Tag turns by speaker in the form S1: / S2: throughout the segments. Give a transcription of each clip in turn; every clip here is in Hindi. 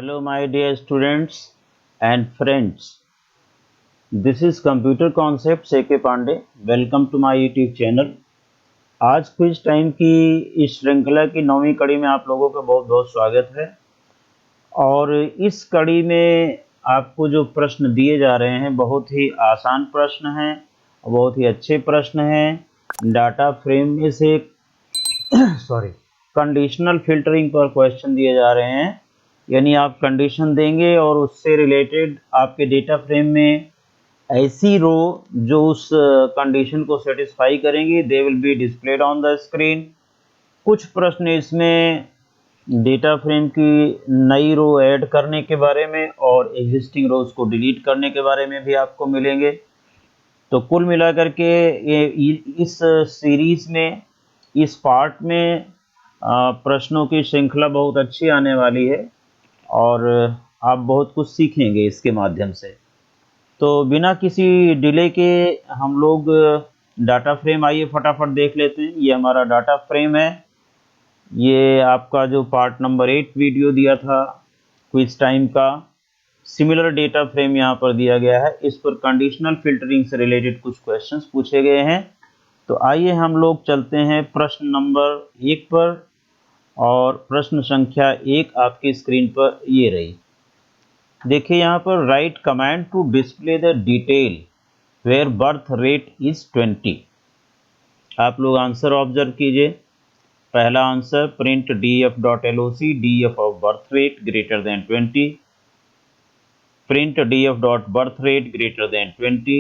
S1: Hello, my dear students and friends. This is Computer Concepts A.K. Pandey. Welcome to my YouTube channel. आज क्विज टाइम की इस श्रृंखला की 9वीं कड़ी में आप लोगों का बहुत बहुत स्वागत है. और इस कड़ी में आपको जो प्रश्न दिए जा रहे हैं बहुत ही आसान प्रश्न हैं, बहुत ही अच्छे प्रश्न हैं. डाटा फ्रेम में से कंडीशनल फिल्टरिंग पर क्वेश्चन दिए जा रहे हैं. यानी आप कंडीशन देंगे और उससे रिलेटेड आपके डेटा फ्रेम में ऐसी रो जो उस कंडीशन को सेटिस्फाई करेंगी, they will be displayed on the screen. कुछ प्रश्न इसमें डेटा फ्रेम की नई रो ऐड करने के बारे में और एग्जिस्टिंग रोज को डिलीट करने के बारे में भी आपको मिलेंगे. तो कुल मिलाकर के ये इस सीरीज में, इस पार्ट में प्रश्नों की श्रृंखला बहुत अच्छी आने वाली है और आप बहुत कुछ सीखेंगे इसके माध्यम से. तो बिना किसी डिले के हम लोग डाटा फ्रेम आइए फटाफट देख लेते हैं. ये हमारा डाटा फ्रेम है. ये आपका जो पार्ट नंबर 8 वीडियो दिया था क्विज टाइम का, सिमिलर डेटा फ्रेम यहाँ पर दिया गया है. इस पर कंडीशनल फिल्टरिंग से रिलेटेड कुछ क्वेश्चंस पूछे गए हैं. तो आइए हम लोग चलते हैं प्रश्न नंबर 1 पर. और प्रश्न संख्या 1 आपकी स्क्रीन पर ये रही. देखिए यहाँ पर write command to display the detail where birth rate is 20. आप लोग आंसर ऑब्जर्व कीजिए. पहला answer print df.loc df of birth rate greater than 20. Print df.birth rate greater than 20.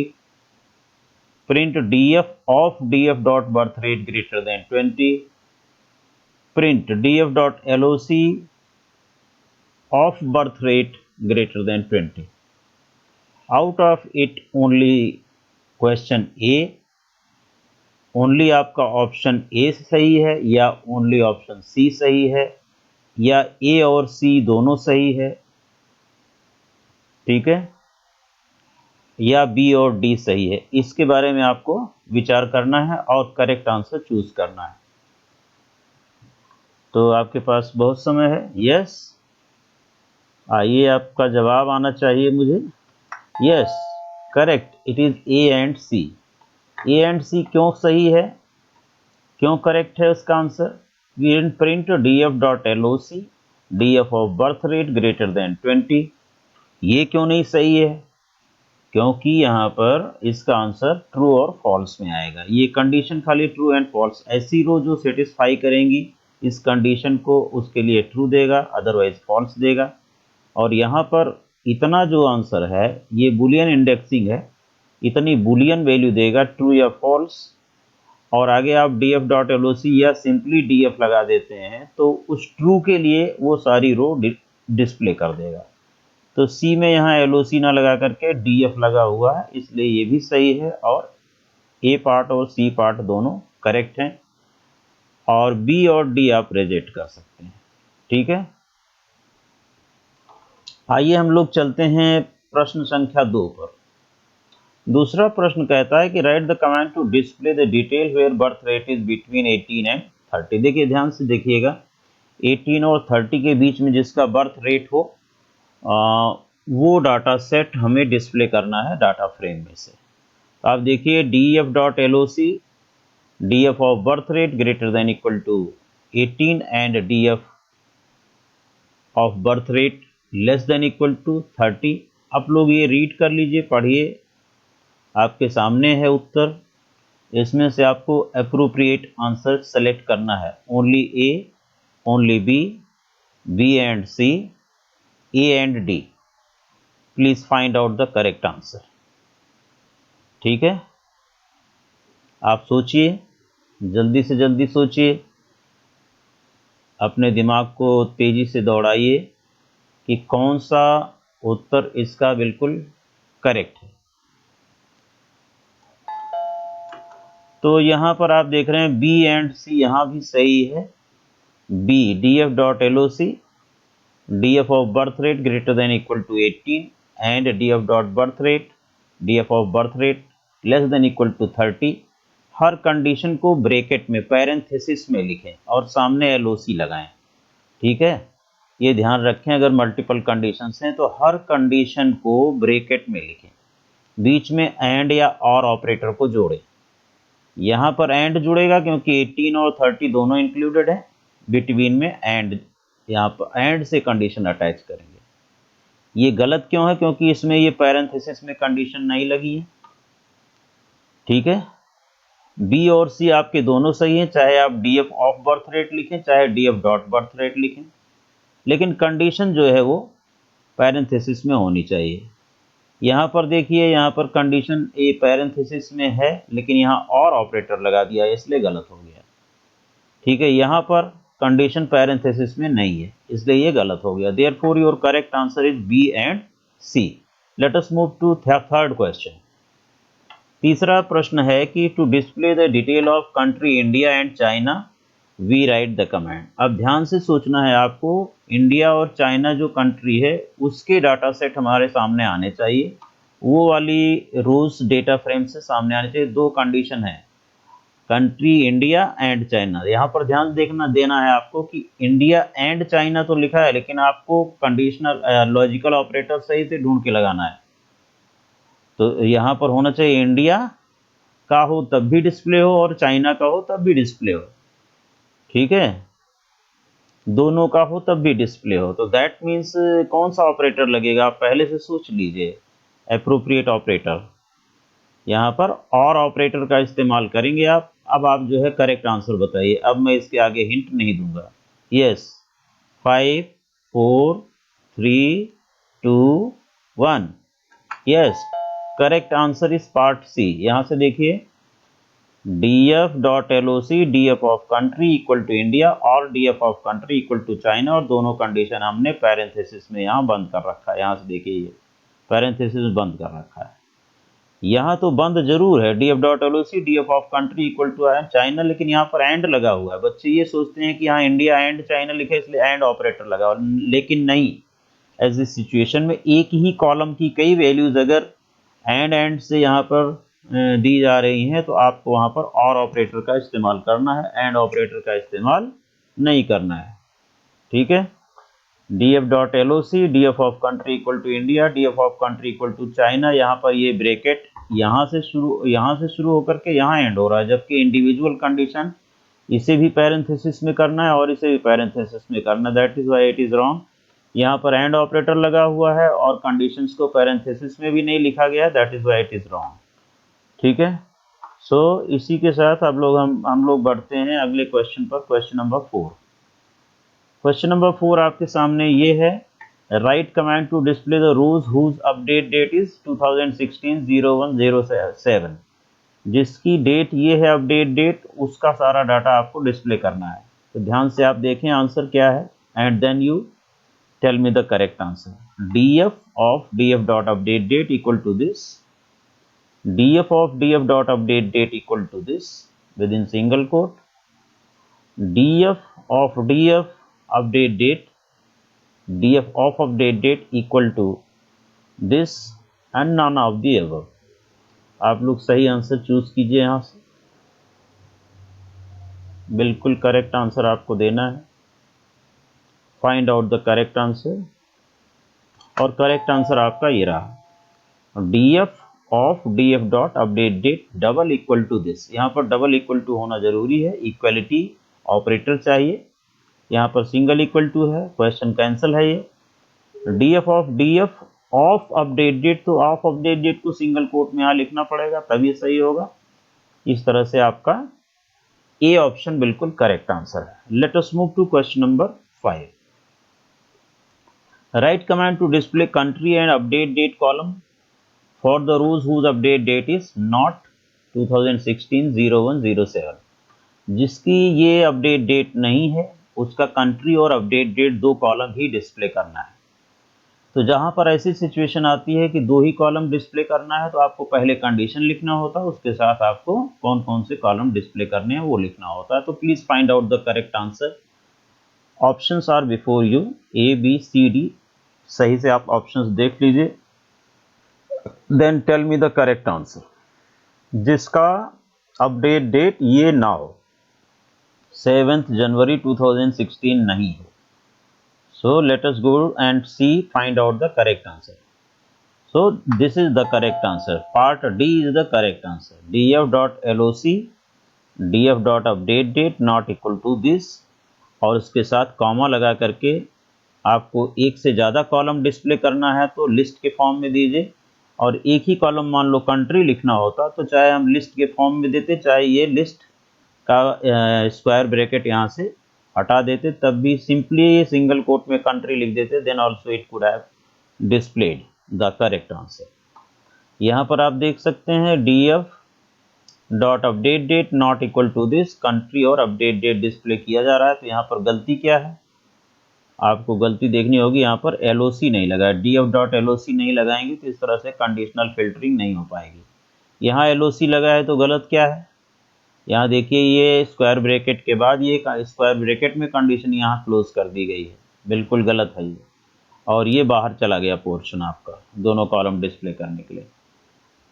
S1: Print df of df.birth rate greater than 20. Print df.loc of birth rate greater than 20. Out of it only question A, only आपका ऑप्शन ए सही है या ओनली ऑप्शन सी सही है या ए और सी दोनों सही है, ठीक है, या बी और डी सही है. इसके बारे में आपको विचार करना है और करेक्ट आंसर चूज करना है. तो आपके पास बहुत समय है. यस, आइए आपका जवाब आना चाहिए मुझे. Yes, correct. It is A and C. A and C क्यों सही है, क्यों करेक्ट है उसका answer? Print df.loc df of birth rate greater than 20. ये क्यों नहीं सही है? क्योंकि यहाँ पर इसका आंसर ट्रू और फॉल्स में आएगा. ये कंडीशन खाली ट्रू एंड फॉल्स, ऐसी रो जो सेटिस्फाई करेंगी इस कंडीशन को उसके लिए ट्रू देगा, अदरवाइज फॉल्स देगा. और यहाँ पर इतना जो आंसर है ये बुलियन इंडेक्सिंग है, इतनी बुलियन वैल्यू देगा ट्रू या फॉल्स. और आगे आप df.loc या सिंपली df लगा देते हैं तो उस ट्रू के लिए वो सारी रो डिस्प्ले कर देगा. तो सी में यहाँ LOC ना लगा करके df लगा हुआ है, इसलिए ये भी सही है और ए पार्ट और सी पार्ट दोनों करेक्ट हैं. और बी और डी आप रिजेक्ट कर सकते हैं, ठीक है. आइए हम लोग चलते हैं प्रश्न संख्या 2 पर. दूसरा प्रश्न कहता है कि write the command to display the detail where birth rate is between 18 and 30. देखिए ध्यान से देखिएगा, 18 और 30 के बीच में जिसका बर्थ रेट हो वो डाटा सेट हमें डिस्प्ले करना है डाटा फ्रेम में से. तो आप देखिए df.loc df of birth rate greater than equal to 18 and df of birth rate less than equal to 30. आप लोग ये रीड कर लीजिए, पढ़िए, आपके सामने है उत्तर. इसमें से आपको अप्रोप्रिएट आंसर सेलेक्ट करना है. Only A, only B, B and C, A and D. Please find out the correct answer. ठीक है, आप सोचिए, जल्दी से जल्दी सोचिए, अपने दिमाग को तेजी से दौड़ाइए कि कौन सा उत्तर इसका बिल्कुल करेक्ट है. तो यहाँ पर आप देख रहे हैं बी एंड सी यहाँ भी सही है. B df.loc df of birth rate greater than equal to 18 and df.birth rate df of birth rate less than equal to 30. हर कंडीशन को ब्रैकेट में पैरेंथेसिस में लिखें और सामने LOC लगाएं, ठीक है. ये ध्यान रखें, अगर मल्टीपल कंडीशंस हैं तो हर कंडीशन को ब्रैकेट में लिखें, बीच में एंड या और ऑपरेटर को जोड़ें। यहाँ पर एंड जुड़ेगा क्योंकि 18 और 30 दोनों इंक्लूडेड है, बिटवीन में एंड, यहाँ पर एंड से कंडीशन अटैच करेंगे। ये गलत क्यों है? क्योंकि इसमें ये पैरेंथेसिस में कंडीशन नहीं लगी है। ठीक है, बी और सी आपके दोनों सही हैं, चाहे आप डीएफ ऑफ बर्थ रेट लिखें चाहे डीएफ डॉट बर्थ रेट लिखें, लेकिन कंडीशन जो है वो पैरेंथेसिस में होनी चाहिए। यहाँ पर देखिए, यहाँ पर कंडीशन ए पैरेंथेसिस में है लेकिन यहाँ और ऑपरेटर लगा दिया है, इसलिए गलत हो गया। ठीक है, यहाँ पर कंडीशन पैरेंथेसिस में नहीं है, इसलिए ये गलत हो गया। Therefore your correct answer is B and C. Let us move to third question. तीसरा प्रश्न है कि to display the detail of country India and China we write the command. अब ध्यान से सोचना है आपको, इंडिया और चाइना जो कंट्री है उसके डाटा सेट हमारे सामने आने चाहिए, वो वाली रोज डेटा फ्रेम से सामने आने चाहिए। दो कंडीशन है, कंट्री इंडिया एंड चाइना। यहाँ पर ध्यान देना है आपको कि इंडिया एंड चाइना तो लिखा है, लेकिन आपको कंडीशनल लॉजिकल ऑपरेटर सही से ढूंढ के लगाना है। तो यहाँ पर होना चाहिए इंडिया का हो तब भी डिस्प्ले हो और चाइना का हो तब भी डिस्प्ले हो। ठीक है, दोनों का हो तब भी डिस्प्ले हो, तो दैट मीन्स कौन सा ऑपरेटर लगेगा आप पहले से सोच लीजिए, एप्रोप्रिएट ऑपरेटर। यहाँ पर और ऑपरेटर का इस्तेमाल करेंगे आप। अब आप जो है करेक्ट आंसर बताइए, अब मैं इसके आगे हिंट नहीं दूंगा। Yes, 5 4 3 2 1। Yes, correct answer is part C. यहाँ से देखिए, df.loc df of country equal to India और df of country equal to China, और दोनों कंडीशन हमने पैरेंथेसिस में यहाँ बंद कर रखा है। यहाँ से देखिए, ये पैरेंथेसिस बंद कर रखा है। यहाँ तो बंद जरूर है df.loc df of country equal to China, लेकिन यहाँ पर एंड लगा हुआ है। बच्चे ये सोचते हैं कि यहाँ इंडिया एंड चाइना लिखे इसलिए एंड ऑपरेटर लगा, लेकिन नहीं। एज इस सिचुएशन में एक ही कॉलम की कई वैल्यूज अगर एंड से यहाँ पर दी जा रही हैं तो आपको वहाँ पर और ऑपरेटर का इस्तेमाल करना है, एंड ऑपरेटर का इस्तेमाल नहीं करना है। ठीक है, df.loc df of country equal to India df of country equal to China. यहाँ पर ये ब्रैकेट यहाँ से शुरू होकर के यहाँ एंड हो रहा है, जबकि इंडिविजुअल कंडीशन इसे भी पैरेंथेसिस में करना है और इसे भी पैरेंथेसिस में करना है। That is why it is wrong. यहाँ पर एंड ऑपरेटर लगा हुआ है और कंडीशंस को पैरेंथेसिस में भी नहीं लिखा गया है, that is why it is wrong. ठीक है, सो इसी के साथ अब हम लोग बढ़ते हैं अगले क्वेश्चन पर, क्वेश्चन नंबर 4। क्वेश्चन नंबर 4 आपके सामने ये है, write command to display the rows whose update date is 2016-01-07, जिसकी डेट ये है अपडेट डेट, उसका सारा डाटा आपको डिस्प्ले करना है। तो ध्यान से आप देखें आंसर क्या है and then you tell me the correct answer. df of df dot update date equal to this, df of df dot update date equal to this within single quote, df of df update date, df of update date equal to this and none of the above। आप लोग सही आंसर चूज कीजिए। यहाँ से बिल्कुल करेक्ट आंसर आपको देना है। Find out the correct answer, और करेक्ट आंसर आपका ये रहा, df of df dot update date double equal to this. यहाँ पर डबल इक्वल टू होना जरूरी है, इक्वलिटी ऑपरेटर चाहिए। यहाँ पर सिंगल इक्वल टू है, क्वेश्चन कैंसिल है। ये df ऑफ अपडेट डेट, तो ऑफ अपडेट डेट को सिंगल कोट में यहाँ लिखना पड़ेगा तब ये सही होगा। इस तरह से आपका ए ऑप्शन बिल्कुल करेक्ट आंसर है। Let us move to question number 5। Write command to display country and update date column for the rows whose update date is not 2016-01-07, जिसकी ये अपडेट डेट नहीं है उसका कंट्री और अपडेट डेट दो कॉलम ही डिस्प्ले करना है। तो जहां पर ऐसी सिचुएशन आती है कि दो ही कॉलम डिस्प्ले करना है तो आपको पहले कंडीशन लिखना होता है, उसके साथ आपको कौन कौन से कॉलम डिस्प्ले करने हैं वो लिखना होता है। तो please find out the correct answer. Options are before you, A B C D. सही से आप ऑप्शंस देख लीजिए, then tell me the correct answer. जिसका अपडेट डेट ये ना हो, 7 जनवरी 2016 नहीं हो। So let us go and see, find out the correct answer. So this is the correct answer. Part D is the correct answer. df.loc df.update date not equal to this, और उसके साथ कॉमा लगा करके आपको एक से ज़्यादा कॉलम डिस्प्ले करना है तो लिस्ट के फॉर्म में दीजिए, और एक ही कॉलम मान लो कंट्री लिखना होता तो चाहे हम लिस्ट के फॉर्म में देते, चाहे ये लिस्ट का स्क्वायर ब्रैकेट यहाँ से हटा देते, तब भी सिंपली सिंगल कोट में कंट्री लिख देते, then also it could have displayed the correct answer. यहाँ पर आप देख सकते हैं df.अपडेट date not equal to this, country और अपडेट डेट डिस्प्ले किया जा रहा है। तो यहाँ पर गलती क्या है, आपको गलती देखनी होगी, यहाँ पर LOC नहीं लगा, df.loc नहीं लगाएंगे तो इस तरह से कंडीशनल फिल्टरिंग नहीं हो पाएगी। यहाँ LOC लगा है तो गलत क्या है, यहाँ देखिए ये स्क्वायर ब्रैकेट के बाद ये स्क्वायर ब्रैकेट में कंडीशन यहाँ क्लोज कर दी गई है, बिल्कुल गलत है ये, और ये बाहर चला गया पोर्शन आपका दोनों कॉलम डिस्प्ले करने के लिए।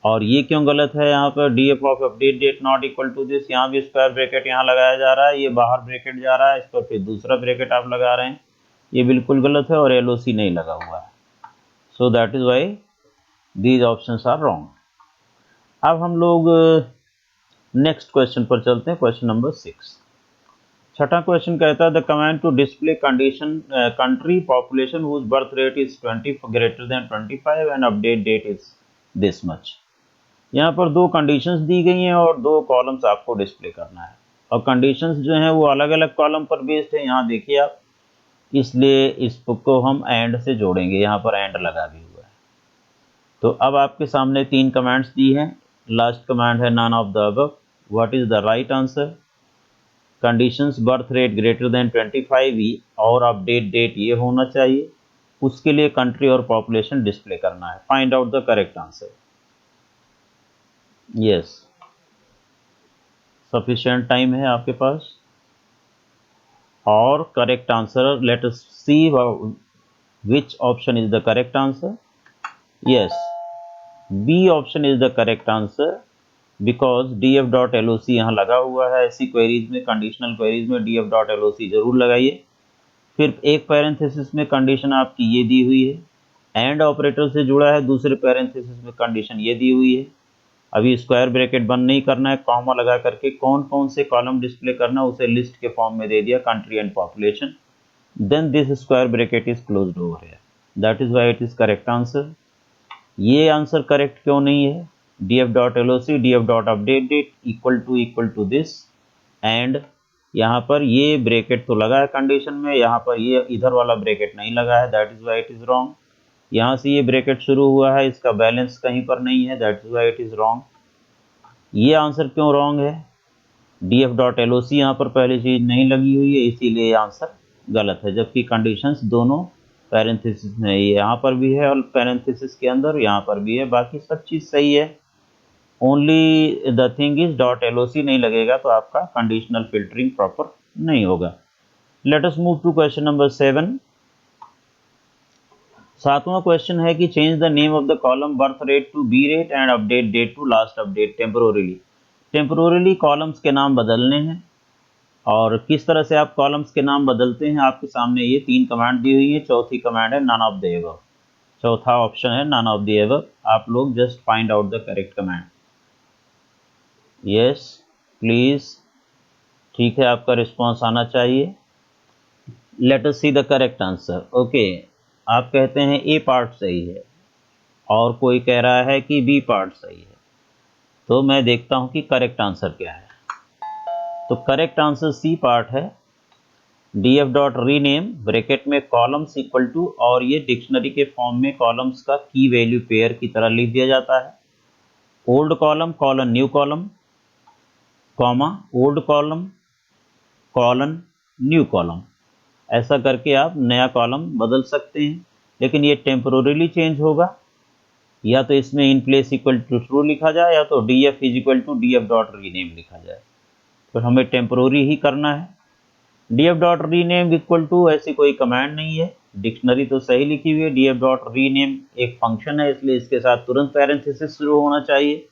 S1: और ये क्यों गलत है, यहाँ पर df of update date not equal to this, यहाँ भी स्क्वायर ब्रैकेट यहाँ लगाया जा रहा है, ये बाहर ब्रैकेट जा रहा है, इस पर फिर दूसरा ब्रैकेट आप लगा रहे हैं, ये बिल्कुल गलत है, और LOC नहीं लगा हुआ है। So that is why these options are wrong. अब हम लोग नेक्स्ट क्वेश्चन पर चलते हैं, क्वेश्चन नंबर 6। छठा क्वेश्चन कहता है the command to display condition country population whose birth rate is 20 greater than 25 and update date is this much. यहाँ पर दो कंडीशंस दी गई हैं और दो कॉलम्स आपको डिस्प्ले करना है, और कंडीशंस जो हैं वो अलग अलग कॉलम पर बेस्ड है, यहाँ देखिए आप, इसलिए इसको हम एंड से जोड़ेंगे, यहाँ पर एंड लगा भी हुआ है। तो अब आपके सामने तीन कमांड्स दी हैं, लास्ट कमांड है none of the above. What is the right answer, conditions birth rate greater than 25 और अपडेट डेट ये होना चाहिए, उसके लिए कंट्री और पॉपुलेशन डिस्प्ले करना है। Find out the correct answer. Yes, sufficient time है आपके पास, और correct answer let us see which option is the correct answer. Yes, B option is the correct answer because df.loc यहाँ लगा हुआ है। ऐसी क्वेरीज में, कंडीशनल क्वेरीज में df.loc जरूर लगाइए। फिर एक पैरेंथेसिस में कंडीशन आपकी ये दी हुई है, एंड ऑपरेटर से जुड़ा है, दूसरे पैरेंथेसिस में कंडीशन ये दी हुई है। अभी स्क्वायर ब्रैकेट बंद नहीं करना है, कॉमा लगा करके कौन कौन से कॉलम डिस्प्ले करना उसे लिस्ट के फॉर्म में दे दिया, country and population, then this square bracket is closed over here, that is why it is correct answer। ये आंसर करेक्ट क्यों नहीं है, df.loc df.update date equal to this, and यहाँ पर ये ब्रैकेट तो लगा है कंडीशन में, यहाँ पर ये इधर वाला ब्रैकेट नहीं लगा है, that is why it is wrong. यहाँ से ये ब्रैकेट शुरू हुआ है, इसका बैलेंस कहीं पर नहीं है, that is why it is wrong. ये आंसर क्यों रॉन्ग है, df.loc यहाँ पर पहली चीज नहीं लगी हुई है, इसीलिए आंसर गलत है, जबकि कंडीशंस दोनों पैरेंथेसिस में, यहाँ पर भी है और पैरेंथेसिस के अंदर यहाँ पर भी है, बाकी सब चीज़ सही है। Only the thing is .loc नहीं लगेगा तो आपका कंडीशनल फिल्टरिंग प्रॉपर नहीं होगा। Let us move to question number 7। सातवां क्वेश्चन है कि change the name of the column birth rate to be rate and update date to last update temporarily. Temporarily columns के नाम बदलने हैं, और किस तरह से आप कॉलम्स के नाम बदलते हैं आपके सामने ये तीन कमांड दी हुई है। चौथी कमांड है नन ऑफ द एबव, चौथा ऑप्शन है नन ऑफ द एबव। आप लोग just find out the correct command. Yes please, ठीक है, आपका रिस्पॉन्स आना चाहिए। Late us see the correct answer. Okay, आप कहते हैं ए पार्ट सही है और कोई कह रहा है कि बी पार्ट सही है, तो मैं देखता हूं कि करेक्ट आंसर क्या है। तो करेक्ट आंसर सी पार्ट है, df.rename ब्रैकेट में कॉलम्स इक्वल टू, और ये डिक्शनरी के फॉर्म में कॉलम्स का की वैल्यू पेयर की तरह लिख दिया जाता है। Old column colon new column, comma old column colon new column, ऐसा करके आप नया कॉलम बदल सकते हैं। लेकिन ये टेम्पोररीली चेंज होगा, या तो इसमें in place equal to true लिखा जाए, या तो df is equal to df.rename लिखा जाए, तो हमें टेम्पोररी ही करना है। df.rename इक्वल टू ऐसी कोई कमांड नहीं है, डिक्शनरी तो सही लिखी हुई है। df.rename एक फंक्शन है, इसलिए इसके साथ तुरंत पैरेंथेसिस शुरू होना चाहिए।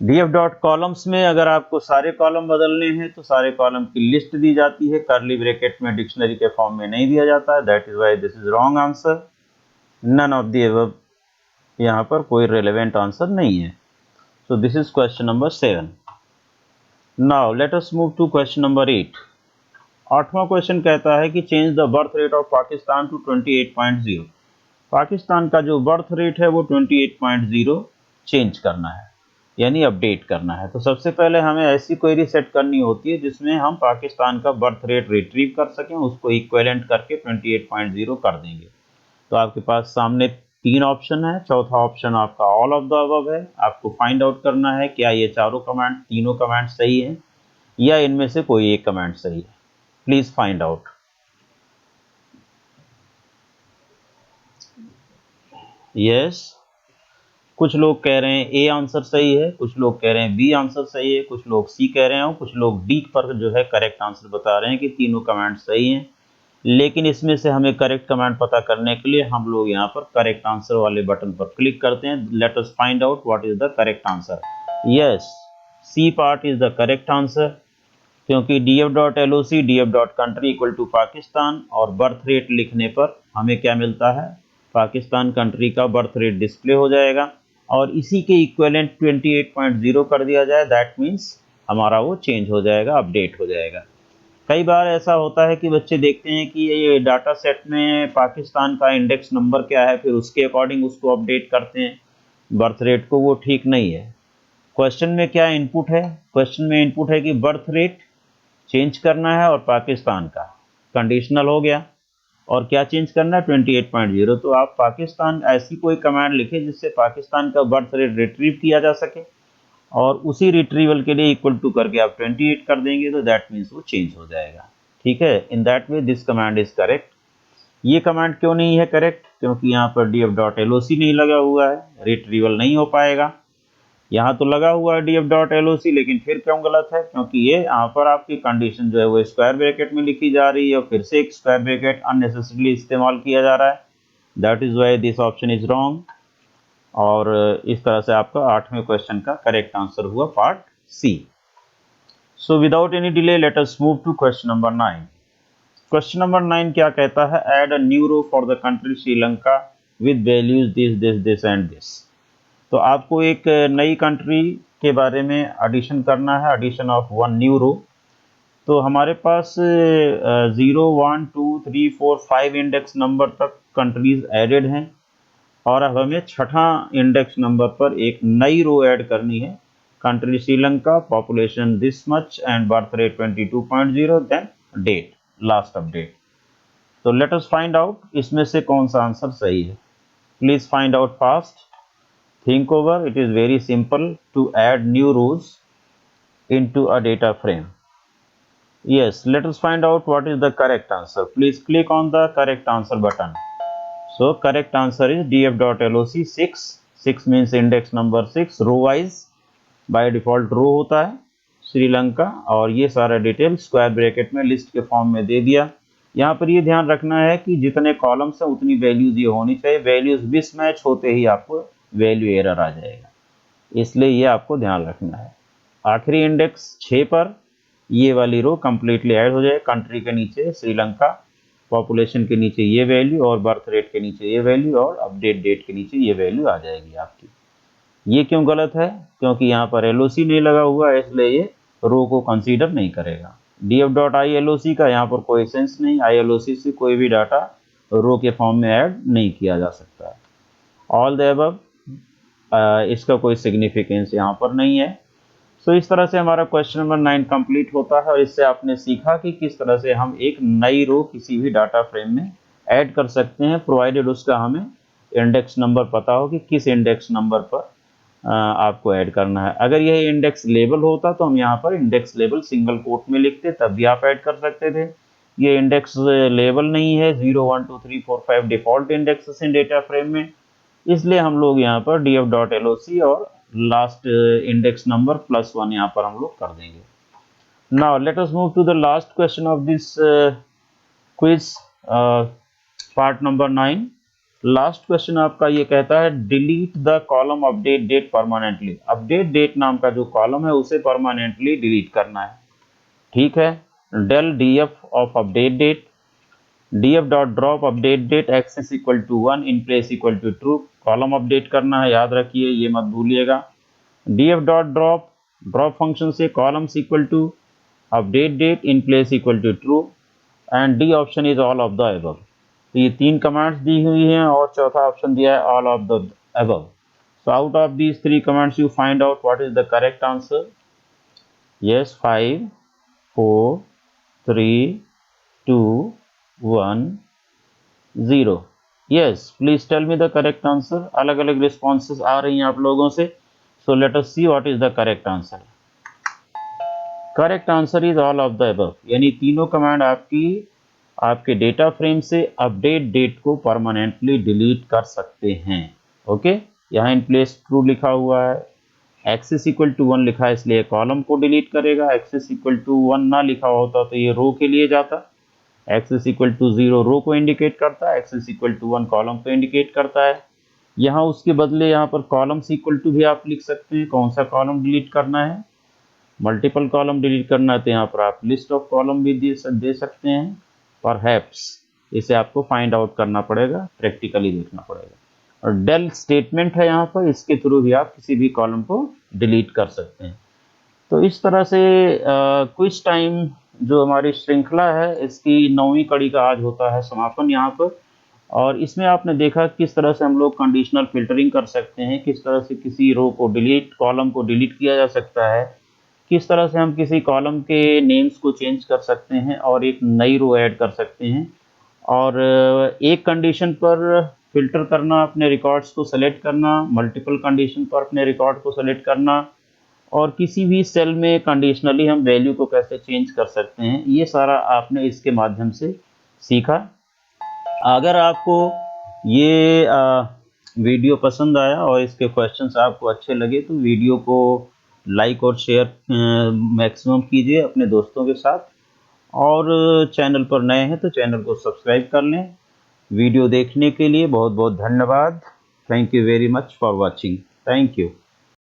S1: df डॉट कॉलम्स में अगर आपको सारे कॉलम बदलने हैं तो सारे कॉलम की लिस्ट दी जाती है, कर्ली ब्रैकेट में डिक्शनरी के फॉर्म में नहीं दिया जाता है। That is why this is wrong answer, none of the above, यहाँ पर कोई रेलेवेंट आंसर नहीं है। So this is question number 7। Now let us move to question number 8। आठवां क्वेश्चन कहता है कि change the birth rate of Pakistan to 28.0। Pakistan का जो बर्थ रेट है वो 28.0 चेंज करना है, यानी अपडेट करना है। तो सबसे पहले हमें ऐसी क्वेरी सेट करनी होती है जिसमें हम पाकिस्तान का बर्थ रेट रिट्रीव कर सकें, उसको इक्विवेलेंट करके 28.0 कर देंगे। तो आपके पास सामने 3 ऑप्शन है। चौथा ऑप्शन आपका ऑल ऑफ द अबव है। आपको फाइंड आउट करना है क्या ये तीनों कमांड सही है या इनमें से कोई एक कमांड सही है। Please find out. यस, कुछ लोग कह रहे हैं ए आंसर सही है, कुछ लोग कह रहे हैं बी आंसर सही है, कुछ लोग सी कह रहे हैं और कुछ लोग डी पर जो है करेक्ट आंसर बता रहे हैं कि तीनों कमांड सही हैं। लेकिन इसमें से हमें करेक्ट कमांड पता करने के लिए हम लोग यहाँ पर करेक्ट आंसर वाले बटन पर क्लिक करते हैं। Let us find out what is the correct answer. Yes, C part is the correct answer, क्योंकि df.loc df.country equal to Pakistan और बर्थ रेट लिखने पर हमें क्या मिलता है, पाकिस्तान कंट्री का बर्थ रेट डिस्प्ले हो जाएगा और इसी के इक्विवेलेंट 28.0 कर दिया जाए, दैट मीन्स हमारा वो चेंज हो जाएगा, अपडेट हो जाएगा। कई बार ऐसा होता है कि बच्चे देखते हैं कि ये डाटा सेट में पाकिस्तान का इंडेक्स नंबर क्या है, फिर उसके अकॉर्डिंग उसको अपडेट करते हैं बर्थ रेट को, वो ठीक नहीं है। क्वेश्चन में क्या इनपुट है, क्वेश्चन में इनपुट है कि बर्थ रेट चेंज करना है और पाकिस्तान का कंडीशनल हो गया, और क्या चेंज करना है 28.0। तो आप पाकिस्तान ऐसी कोई कमांड लिखें जिससे पाकिस्तान का बर्थ रेट रिट्रीव किया जा सके और उसी रिट्रीवल के लिए इक्वल टू करके आप 28 कर देंगे तो दैट मीन्स वो चेंज हो जाएगा। ठीक है, in that way this command is correct. ये कमांड क्यों नहीं है करेक्ट, क्योंकि यहाँ पर df.loc नहीं लगा हुआ है, रिट्रीवल नहीं हो पाएगा। यहाँ तो लगा हुआ है df.loc, लेकिन फिर क्यों गलत है, क्योंकि ये यहाँ पर आपकी कंडीशन जो है वो स्क्वायर ब्रैकेट में लिखी जा रही है और फिर से एक स्क्वायर ब्रैकेट अननेसेसरीली इस्तेमाल किया जा रहा है। That is why this option is wrong. और इस तरह से आपका 8वें क्वेश्चन का करेक्ट आंसर हुआ part C. So without any delay let us move to question number 9। Question number 9 क्या कहता है, add a new row for the country Sri Lanka with values this this this and this. तो आपको एक नई कंट्री के बारे में एडिशन करना है, addition of one new row. तो हमारे पास 0, 1, 2, 3, 4, 5 इंडेक्स नंबर तक कंट्रीज एडेड हैं और अब हमें छठा इंडेक्स नंबर पर एक नई रो ऐड करनी है। Country Sri Lanka, population this much and birth rate 22.0, then date, last update. तो लेट अस फाइंड आउट इसमें से कौन सा आंसर सही है। Please find out fast, think over, it is very simple to add new rows into a data frame. Yes, let us find out what is the correct answer. Please click on the correct answer button. So correct answer is df.loc 6. 6 means index number 6, row wise by default row होता है श्रीलंका, और ये सारा डिटेल स्क्वायर ब्रैकेट में लिस्ट के फॉर्म में दे दिया। यहाँ पर ये ध्यान रखना है कि जितने कॉलम्स हैं उतनी वैल्यूज ये होनी चाहिए, वैल्यूज मिसमैच होते ही आपको वैल्यू एरर आ जाएगा, इसलिए ये आपको ध्यान रखना है। आखिरी इंडेक्स 6 पर ये वाली रो कंप्लीटली ऐड हो जाए, कंट्री के नीचे श्रीलंका, पॉपुलेशन के नीचे ये वैल्यू और बर्थ रेट के नीचे ये वैल्यू और अपडेट डेट के नीचे ये वैल्यू आ जाएगी आपकी। ये क्यों गलत है, क्योंकि यहाँ पर LOC नहीं लगा हुआ है, इसलिए ये रो को कंसीडर नहीं करेगा। df.iloc का यहाँ पर कोई सेंस नहीं, iloc से कोई भी डाटा रो के फॉर्म में ऐड नहीं किया जा सकता है। ऑल द अबव, इसका कोई सिग्निफिकेंस यहाँ पर नहीं है। सो इस तरह से हमारा क्वेश्चन नंबर 9 कंप्लीट होता है और इससे आपने सीखा कि किस तरह से हम एक नई रो किसी भी डाटा फ्रेम में ऐड कर सकते हैं, प्रोवाइडेड उसका हमें इंडेक्स नंबर पता हो कि किस इंडेक्स नंबर पर आपको ऐड करना है। अगर यह इंडेक्स लेबल होता तो हम यहाँ पर इंडेक्स लेबल सिंगल कोट में लिखते, तब भी आप ऐड कर सकते थे। ये इंडेक्स लेबल नहीं है, 0, 1, 2, 3, 4, 5 डिफॉल्ट इंडेक्सेस इन डेटा फ्रेम में, इसलिए हम लोग यहाँ पर df.loc और लास्ट इंडेक्स नंबर +1 यहाँ पर हम लोग कर देंगे। Now let us move to the last question of this quiz, part number 9। Last question आपका ये कहता है delete the column update date permanently. Update date नाम का जो कॉलम है उसे परमानेंटली डिलीट करना है। ठीक है, del df of update date, df dot drop update date axis equal to 1 in place equal to true. Column update करना है, याद रखिए, ये मत भूलिएगा। df dot drop, drop function से columns equal to update date in place equal to true, and D option is all of the above. तो ये 3 कमांड्स दी हुई हैं और चौथा ऑप्शन दिया है all of the above. So out of these 3 commands you find out what is the correct answer. Yes, 5 4 3 2 1 0. Yes, please tell me the correct answer. अलग अलग responses आ रही हैं आप लोगों से, so let us see what is the correct answer. Correct answer is all of the above, यानी तीनों कमांड आपके डेटा फ्रेम से अपडेट डेट को परमानेंटली डिलीट कर सकते हैं। ओके, यहाँ इन प्लेस ट्रू लिखा हुआ है, एक्सेस इक्वल टू 1 लिखा है इसलिए कॉलम को डिलीट करेगा। एक्सेस इक्वल टू 1 ना लिखा होता तो ये रो के लिए जाता। एक्सेस इक्वल टू 0 रो को इंडिकेट करता है, एक्सेस इक्वल टू 1 कॉलम को इंडिकेट करता है। यहाँ उसके बदले यहाँ पर कॉलम्स इक्वल टू भी आप लिख सकते हैं। कौन सा कॉलम डिलीट करना है, मल्टीपल कॉलम डिलीट करना है तो यहाँ पर आप लिस्ट ऑफ कॉलम भी दे सकते हैं। परहैप्स इसे आपको फाइंड आउट करना पड़ेगा, प्रैक्टिकली देखना पड़ेगा। और डेल स्टेटमेंट है यहाँ पर, इसके थ्रू भी आप किसी भी कॉलम को डिलीट कर सकते हैं। तो इस तरह से क्विज टाइम जो हमारी श्रृंखला है इसकी 9वीं कड़ी का आज होता है समापन यहाँ पर। और इसमें आपने देखा किस तरह से हम लोग कंडीशनल फिल्टरिंग कर सकते हैं, किस तरह से किसी रो को कॉलम को डिलीट किया जा सकता है, किस तरह से हम किसी कॉलम के नेम्स को चेंज कर सकते हैं और एक नई रो ऐड कर सकते हैं। और एक कंडीशन पर फिल्टर करना, अपने रिकॉर्ड्स को सेलेक्ट करना, मल्टीपल कंडीशन पर अपने रिकॉर्ड को सेलेक्ट करना, और किसी भी सेल में कंडीशनली हम वैल्यू को कैसे चेंज कर सकते हैं, ये सारा आपने इसके माध्यम से सीखा। अगर आपको ये वीडियो पसंद आया और इसके क्वेश्चंस आपको अच्छे लगे तो वीडियो को लाइक और शेयर मैक्सिमम कीजिए अपने दोस्तों के साथ, और चैनल पर नए हैं तो चैनल को सब्सक्राइब कर लें। वीडियो देखने के लिए बहुत बहुत धन्यवाद। Thank you very much for watching. Thank you.